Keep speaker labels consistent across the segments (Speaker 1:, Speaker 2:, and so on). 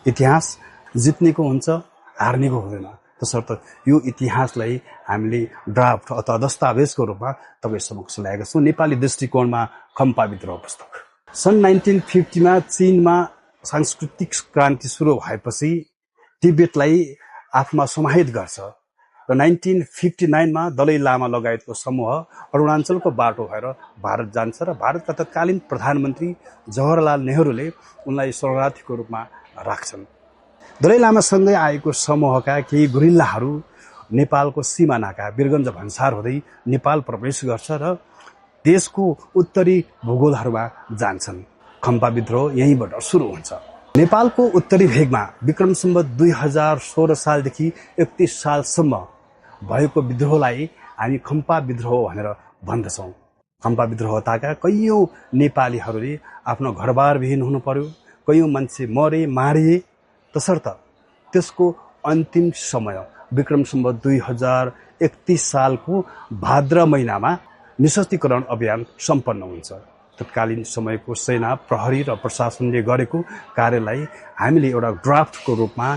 Speaker 1: इतिहास जित्नेको हुन्छ, हार्नेको हुँदैन। तसर्थ यो इतिहासलाई हामीले ड्राफ्ट अथवा दस्तावेजको रूपमा तपाईँ समक्ष ल्याएका छौँ। नेपाली दृष्टिकोणमा खम्पा विद्रोह पुस्तक। सन् 1950 मा चीनमा सांस्कृतिक क्रान्ति सुरु भएपछि तिब्बतलाई आफूमा समाहित गर्छ र 1959 मा दलाई लामा लगायतको समूह अरुणाञ्चलको बाटो भएर भारत जान्छ र भारतका तत्कालीन प्रधानमन्त्री जवाहरलाल नेहरूले उनलाई शरणार्थीको रूपमा राख्छन्। दलाई लामासँगै आएको समूहका केही गुरिल्लाहरू नेपालको सीमानाका वीरगञ्ज भन्सार हुँदै नेपाल प्रवेश गर्छ र देशको उत्तरी भूगोलहरूमा जान्छन्। खम्पा विद्रोह यहीँबाट सुरु हुन्छ। नेपालको उत्तरी भेगमा विक्रम सम्वत 2016 सालदेखि 31 सालसम्म भएको विद्रोहलाई हामी खम्पा विद्रोह भनेर भन्दछौँ। खम्पा विद्रोहताका कैयौं नेपालीहरूले आफ्नो घरबारविहीन हुनु पर्यो, कैयौं मान्छे मरे मारिए। तसर्थ त्यसको अन्तिम समय विक्रम सम्वत 2031 सालको भाद्र महिनामा निशस्त्रीकरण अभियान सम्पन्न हुन्छ। तत्कालीन समयको सेना, प्रहरी र प्रशासनले गरेको कार्यलाई हामीले एउटा ड्राफ्टको रूपमा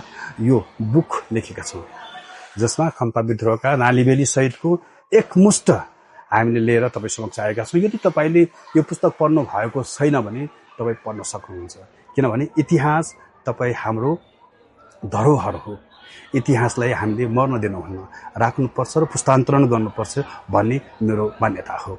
Speaker 1: यो बुक लेखेका छौँ, जसमा खम्पा विद्रोहका नालीबेली सहितको एकमुष्ट हामीले लिएर तपाईँ समक्ष आएका छौँ। यदि तपाईँले यो पुस्तक पढ्नु भएको छैन भने तपाईँ पढ्न सक्नुहुन्छ, किनभने इतिहास तपाईँ हाम्रो धरोहर हो। इतिहासलाई हामीले मर्न दिनुहुन्न, राख्नुपर्छ र पुस्तान्तरण गर्नुपर्छ भन्ने मेरो मान्यता हो।